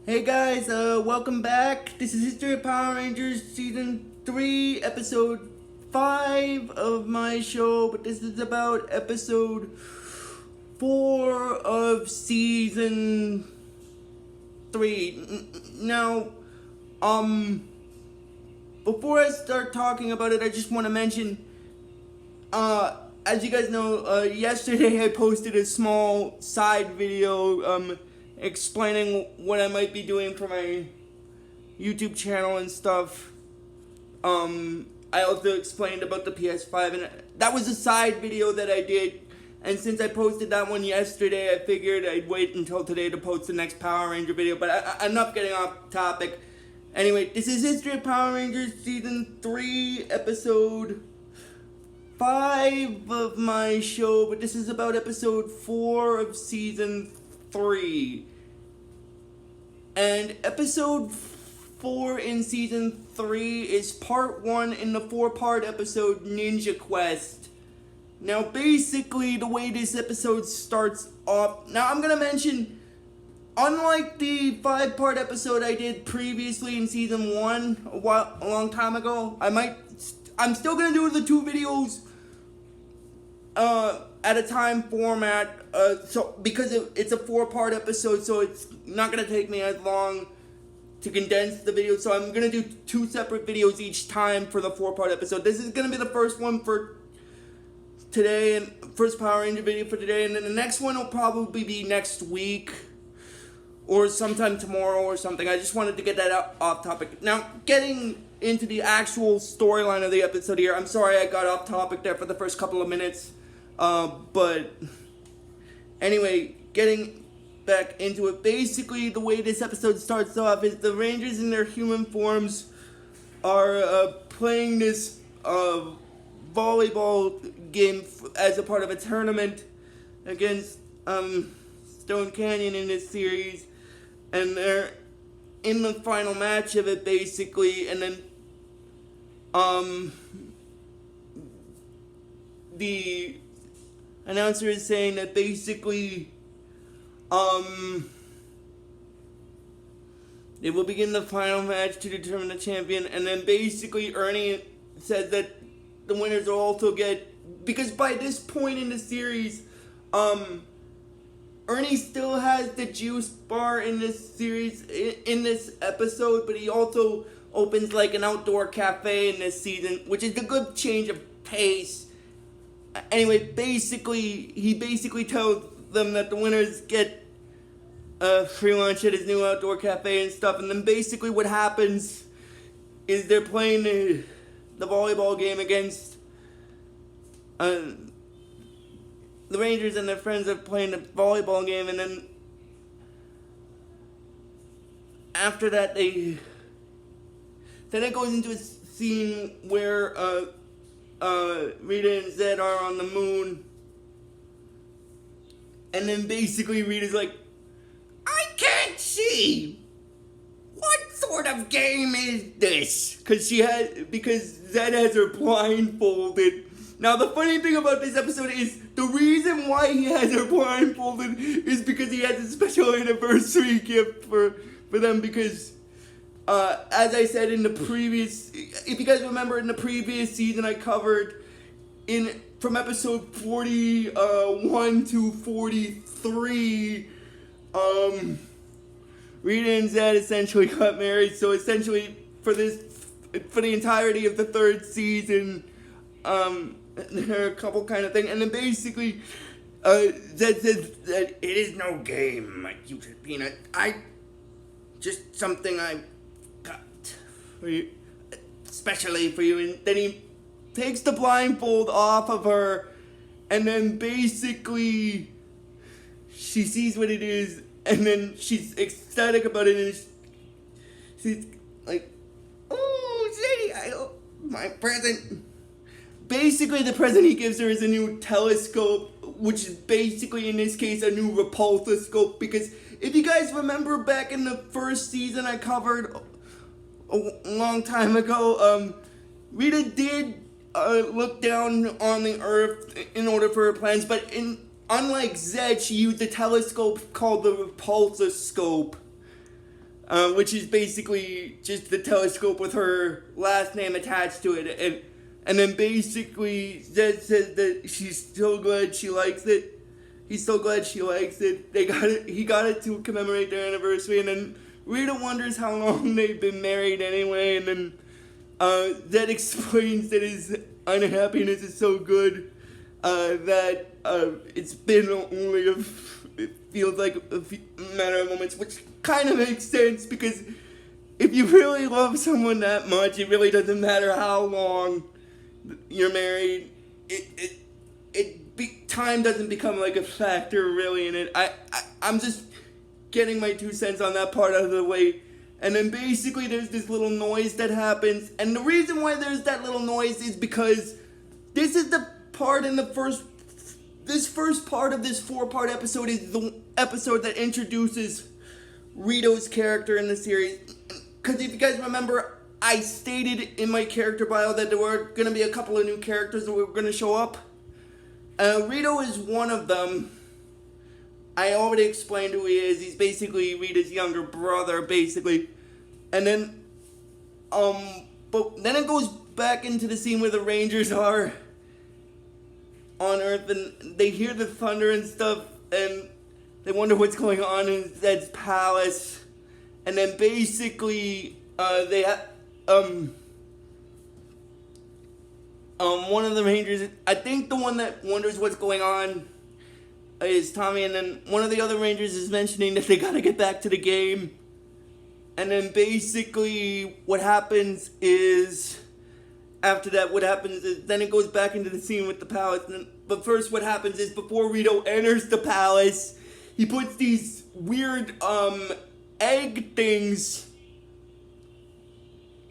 Hey guys, welcome back. This is History of Power Rangers Season 3, Episode 5 of my show, but this is about Episode 4 of Season 3. Now, before I start talking about it, I just want to mention, as you guys know, yesterday I posted a small side video, explaining what I might be doing for my YouTube channel and stuff. I also explained about the PS5, and that was a side video that I did. And since I posted that one yesterday, I figured I'd wait until today to post the next Power Ranger video. But enough getting off topic. Anyway, this is History of Power Rangers Season 3, Episode 5 of my show. But this is about Episode 4 of Season 3. And Episode 4 in Season 3 is Part 1 in the 4-part episode Ninja Quest. Now, basically, the way this episode starts off... Now, I'm gonna mention, unlike the 5-part episode I did previously in Season 1, a long time ago, I'm still gonna do the 2 videos at a time format, so because it's a 4-part episode, so it's not gonna take me as long to condense the video. So I'm gonna do 2 separate videos each time for the 4-part episode. This is gonna be the first one for today, and first Power Ranger video for today, and then the next one will probably be next week or sometime tomorrow or something. I just wanted to get that off topic. Now, getting into the actual storyline of the episode here. I'm sorry I got off topic there for the first couple of minutes. But anyway, getting back into it. Basically, the way this episode starts off is the Rangers in their human forms are playing this volleyball game as a part of a tournament against Stone Canyon in this series, and they're in the final match of it basically, and then the announcer is saying that basically they will begin the final match to determine the champion, and then basically Ernie says that the winners will also get, because by this point in the series, Ernie still has the juice bar in this series, in this episode, but he also opens like an outdoor cafe in this season, which is a good change of pace. Anyway, he basically tells them that the winners get free lunch at his new outdoor cafe and stuff, and then basically what happens is they're playing the volleyball game against the Rangers, and their friends are playing the volleyball game, and then after that then it goes into a scene where Rita and Zed are on the moon, and then basically Rita's like, I can't see! What sort of game is this? Because Zed has her blindfolded. Now, the funny thing about this episode is the reason why he has her blindfolded is because he has a special anniversary gift for them, because as I said in the previous, if you guys remember in the previous season, I covered from episode 41 to 43, Rita and Zed essentially got married. So essentially for the entirety of the 3rd season, they're a couple kind of thing. And then basically, Zed says that it is no game, my cute peanut. Just something I got for you, especially for you. And then he takes the blindfold off of her, and then basically she sees what it is, and then she's ecstatic about it, and she's like, oh, Zadie, my present. Basically, the present he gives her is a new telescope, which is basically, in this case, a new repulsoscope, because if you guys remember back in the 1st season I covered a long time ago, Rita did look down on the Earth in order for her plans, but unlike Zed, she used a telescope called the repulsoscope. which is basically just the telescope with her last name attached to it, and then basically Zed says that she's so glad she likes it. He's so glad she likes it. He got it to commemorate their anniversary, and then Rita wonders how long they've been married anyway, and then Zed explains that his unhappiness is so good that it's been only it feels like a matter of moments, which kind of makes sense, because if you really love someone that much, it really doesn't matter how long you're married. Time doesn't become like a factor really in it. I'm just getting my 2 cents on that part out of the way. And then basically there's this little noise that happens, and the reason why there's that little noise is because this is the part in this first part of this 4-part episode is the episode that introduces Rito's character in the series. Because if you guys remember, I stated in my character bio that there were going to be a couple of new characters that were going to show up. Rito is one of them. I already explained who he is. He's basically Rita's younger brother, basically. And then, but then it goes back into the scene where the Rangers are on Earth, and they hear the thunder and stuff, and they wonder what's going on in Zed's palace. And then basically, one of the Rangers, I think the one that wonders what's going on is Tommy, and then one of the other Rangers is mentioning that they gotta get back to the game. And then basically what happens is, after that, then it goes back into the scene with the palace. But first what happens is, before Rito enters the palace, he puts these weird egg things.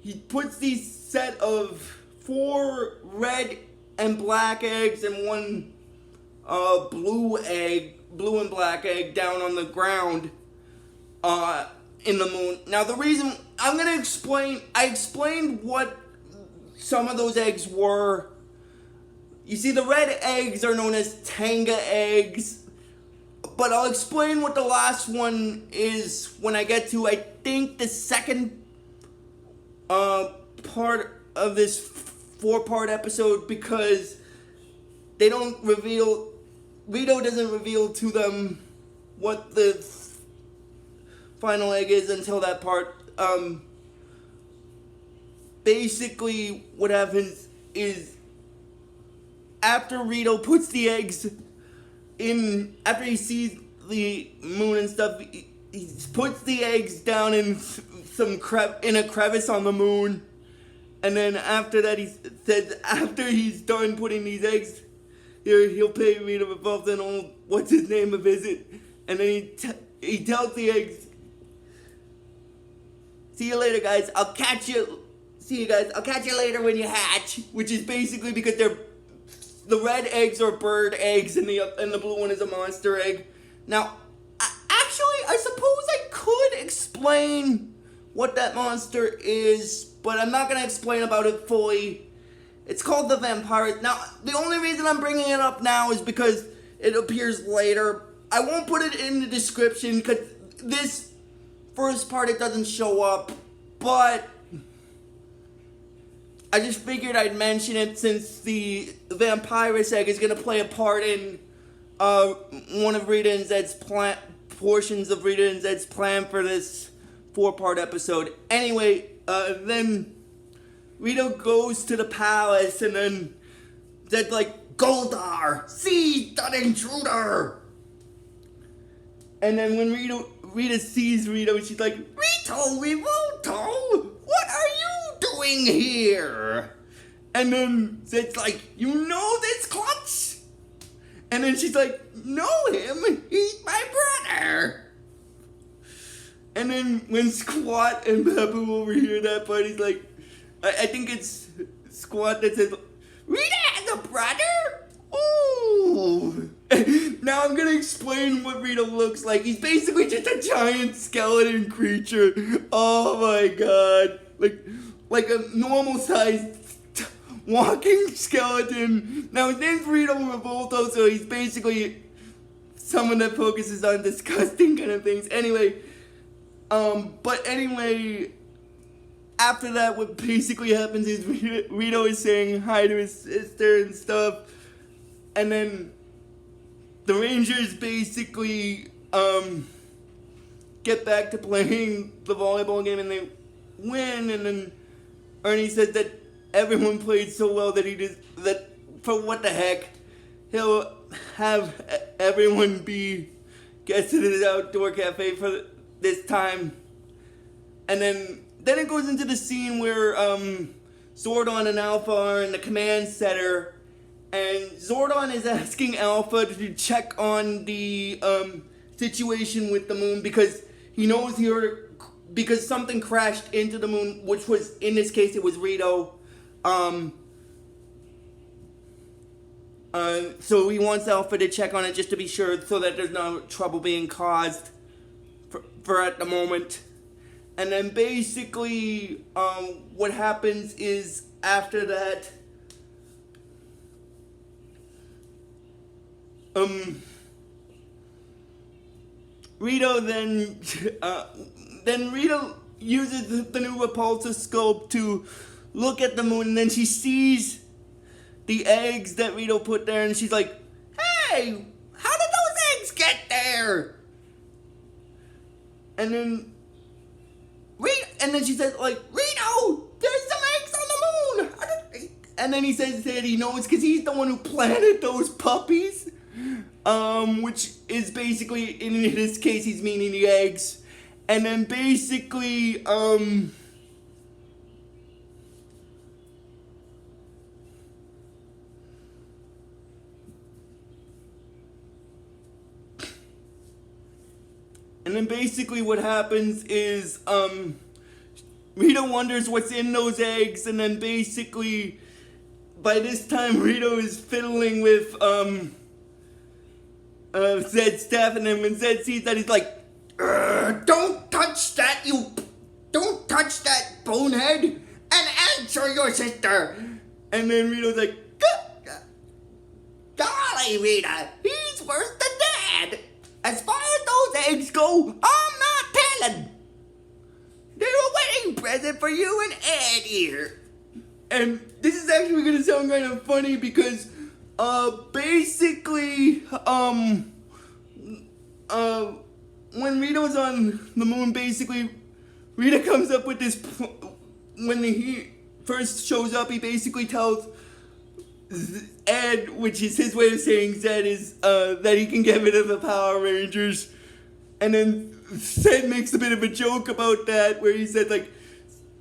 He puts these set of 4 red and black eggs and 1 blue and black egg down on the ground in the moon. Now the reason I explained what some of those eggs were. You see, the red eggs are known as Tenga eggs, but I'll explain what the last one is when I get to, I think, the second part of this 4-part episode, because Rito doesn't reveal to them what the final egg is until that part. Basically what happens is, after Rito puts the eggs in, after he sees the moon and stuff, he puts the eggs down in in a crevice on the moon. And then after that, he says, after he's done putting these eggs here, he'll pay Rita Revolta and old what's his name a visit. And then he tells the eggs, see you later, guys. I'll catch you later when you hatch. Which is basically because the red eggs are bird eggs, and the blue one is a monster egg. Now, I suppose I could explain what that monster is, but I'm not going to explain about it fully. It's called the Vampire. Now, the only reason I'm bringing it up now is because it appears later. I won't put it in the description, because this first part it doesn't show up, but I just figured I'd mention it since the Vampirus egg is going to play a part in one of Rita and Zed's portions of Rita and Zed's plan for this 4-part episode. Anyway, then Rito goes to the palace, and then Zed's like, Goldar, seize that intruder! And then when Rita sees Rito, she's like, Rito Revolto, what are you doing here? And then Zed's like, you know this klutz? And then she's like, know him? He's my brother. And then when Squat and Babu overhear that part, he's like, I think it's Squat that says, Rita has a brother? Ooh. Now I'm gonna explain what Rita looks like. He's basically just a giant skeleton creature. Oh my god. Like a normal sized walking skeleton. Now his name's Rito Revolto, so he's basically someone that focuses on disgusting kind of things. Anyway, But anyway, after that, what basically happens is Rito is saying hi to his sister and stuff, and then the Rangers basically get back to playing the volleyball game and they win, and then Ernie says that everyone played so well that for what the heck, he'll have everyone be guests at his outdoor cafe for this time. And then it goes into the scene where Zordon and Alpha are in the command center, and Zordon is asking Alpha to check on the situation with the moon because he knows because something crashed into the moon, which was, in this case, it was Rito. So he wants Alpha to check on it just to be sure so that there's no trouble being caused for at the moment. And then basically, what happens is after that, Rito then Rito uses the new repulsor scope to look at the moon, and then she sees the eggs that Rito put there, and she's like, "Hey, how did those eggs get there?" And then she says, like, "Rito, there's some eggs on the moon." And then he says that he knows because he's the one who planted those puppies. Which is basically, in this case, he's meaning the eggs. And then basically, what happens is, Rito wonders what's in those eggs, and then basically, by this time, Rito is fiddling with, Zed's staff, and then when Zed sees that, he's like, "Don't touch that, don't touch that, bonehead, and answer your sister." And then Rito's like, "Golly, Rita, he's worse than Dad. As far as those eggs go, I'm not telling. They're a wedding present for you and Ed here." And this is actually gonna sound kind of funny because basically, when Rito's on the moon, basically, Rita comes up with this, when he first shows up, he basically tells Ed, which is his way of saying Zed, is, that he can get rid of the Power Rangers, and then Zed makes a bit of a joke about that, where he said, like,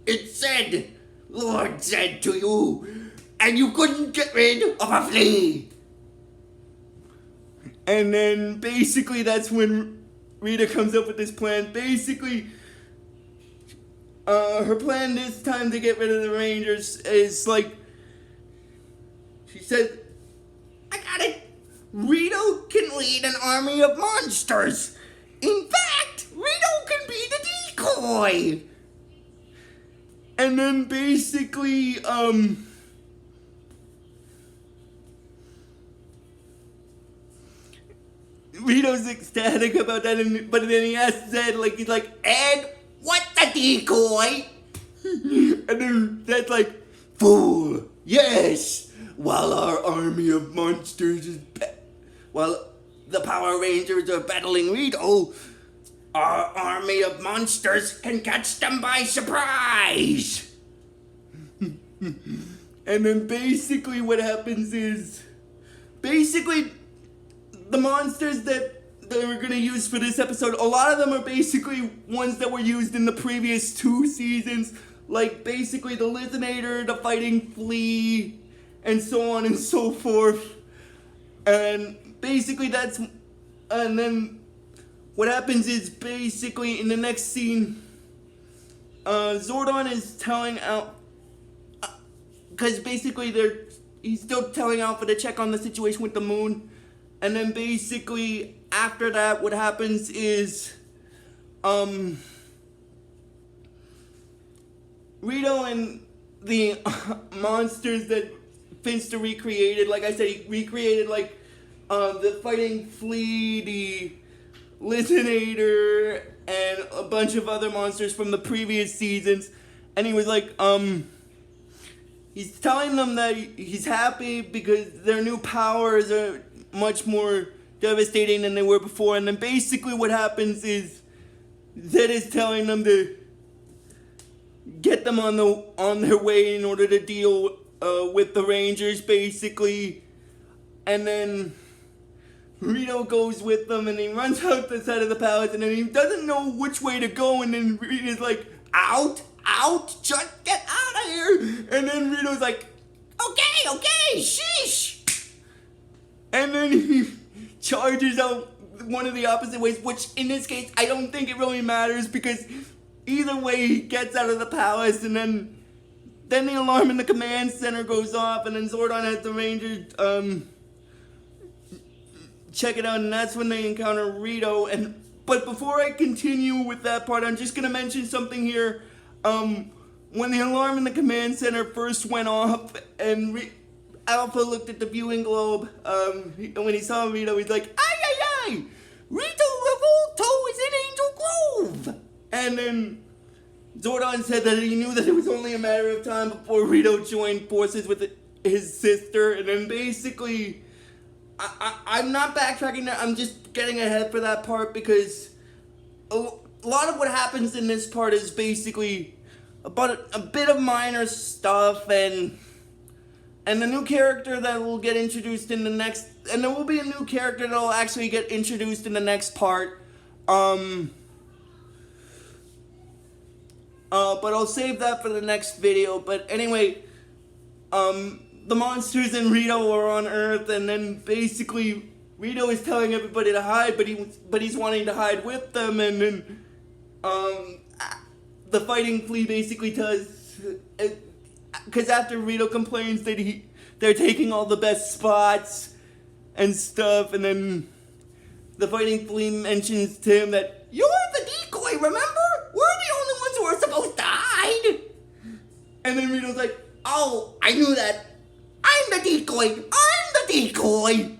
"It said, Lord said to you, and you couldn't get rid of a flea." And then basically that's when Rita comes up with this plan. Basically, her plan this time to get rid of the Rangers is like, she said, "I got it. Rito can lead an army of monsters. In fact, Rito can be the decoy." And then basically, Rito's ecstatic about that, but then he asks Zed, like, he's like, "Ed, what's the decoy?" And then Zed's like, "Fool, yes, while our army of monsters while the Power Rangers are battling Rito, our army of monsters can catch them by surprise." And then basically what happens is, basically, the monsters that they were going to use for this episode, a lot of them are basically ones that were used in the previous 2 seasons, like basically the Lizinator, the Fighting Flea, and so on and so forth. And basically and then what happens is, basically in the next scene, Zordon is telling because basically he's still telling Alpha to check on the situation with the moon. And then basically after that, what happens is, Rito and the monsters that Finster recreated, like I said, he recreated like the Fighting Flea, the Lizinator and a bunch of other monsters from the previous seasons, and he was like, he's telling them that he's happy because their new powers are much more devastating than they were before, and then basically what happens is Zed is telling them to get them on their way in order to deal with the Rangers, basically, and then Rito goes with them, and he runs out the side of the palace, and then he doesn't know which way to go, and then Rito's like, out, just get out of here, and then Rito's like, okay, sheesh, and then he charges out one of the opposite ways, which in this case, I don't think it really matters, because either way, he gets out of the palace, and then the alarm in the command center goes off, and then Zordon has the Rangers, check it out, and that's when they encounter Rito. But before I continue with that part, I'm just gonna mention something here. When the alarm in the command center first went off, and Alpha looked at the viewing globe, when he saw Rito, he's like, ay, Rito Revolto is in Angel Grove! And then Zordon said that he knew that it was only a matter of time before Rito joined forces with his sister, and then basically, I'm not backtracking that, I'm just getting ahead for that part, because a lot of what happens in this part is basically about a bit of minor stuff, and the new character that will get introduced in the next, and there will be a new character that will actually get introduced in the next part, but I'll save that for the next video. But anyway, the monsters and Rito are on Earth, and then basically Rito is telling everybody to hide, but he's wanting to hide with them, and then the fighting flea basically tells, because after Rito complains that they're taking all the best spots and stuff, and then the fighting flea mentions to him that you're the decoy, remember? We're the only ones who are supposed to hide. And then Rito's like, oh, I knew that. I'm the decoy.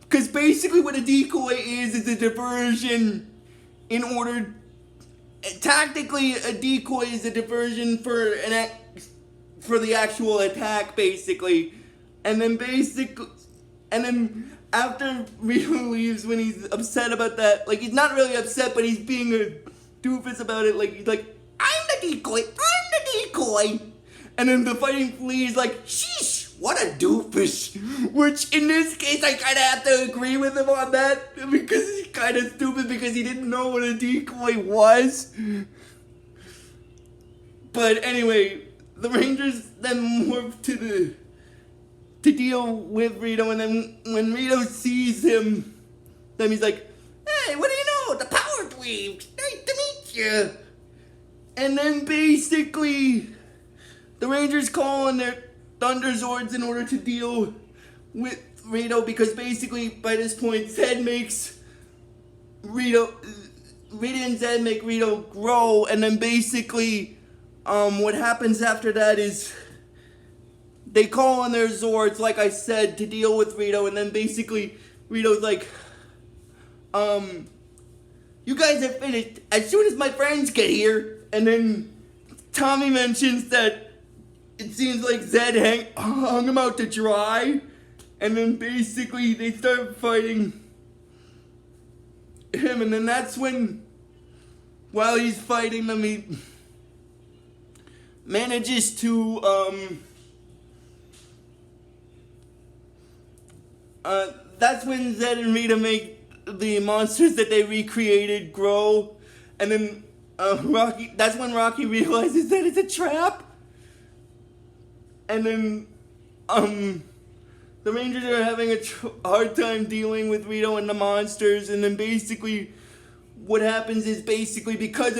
Because basically what a decoy is a diversion in order... Tactically, a decoy is a diversion for the actual attack, basically. And then after Rito leaves, when he's upset about that, like, he's not really upset, but he's being a doofus about it, like, he's like, I'm the decoy. And then the fighting flea is like, sheesh, what a doofus. Which, in this case, I kind of have to agree with him on that, because he's kind of stupid because he didn't know what a decoy was. But anyway, the Rangers then morph to deal with Rito, and then when Rito sees him, then he's like, hey, what do you know? The Power Dweeb, nice to meet you. And then basically, the Rangers call on their Thunder Zords in order to deal with Rito, because basically by this point, Rita and Zed make Rito grow, and then basically, what happens after that is they call on their Zords, like I said, to deal with Rito, and then basically Rito's like, you guys are finished as soon as my friends get here. And then Tommy mentions that it seems like Zed hung him out to dry, and then basically they start fighting him, and then that's when, while he's fighting them, he manages to, that's when Zed and Rita make the monsters that they recreated grow, and then that's when Rocky realizes that it's a trap, and then, the Rangers are having a hard time dealing with Rito and the monsters, and then basically what happens is basically because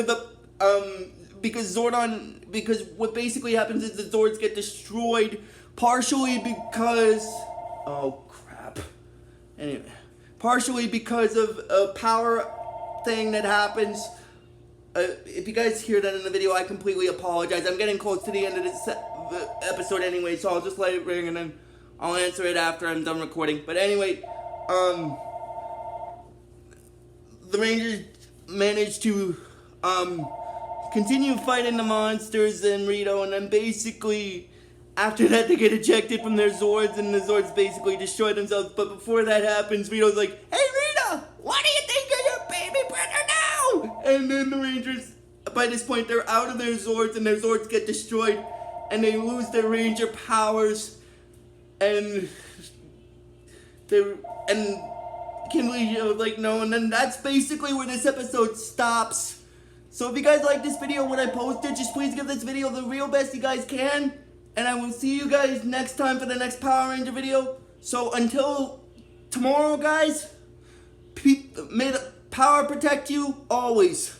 what basically happens is the Zords get destroyed, partially because, partially because of a power thing that happens. If you guys hear that in the video, I completely apologize. I'm getting close to the end of this episode anyway, so I'll just let it ring and then I'll answer it after I'm done recording. But anyway, the Rangers manage to continue fighting the monsters and Rito, and then basically after that they get ejected from their Zords, and the Zords basically destroy themselves. But before that happens, Rito's like, "Hey Rita, what do you think of your baby brother now?" And then the Rangers, by this point, they're out of their Zords, and their Zords get destroyed, and they lose their Ranger powers, and Kimberly like, no, and then that's basically where this episode stops. So if you guys like this video when I post it, just please give this video the real best you guys can. And I will see you guys next time for the next Power Ranger video. So until tomorrow, guys, may the power protect you always.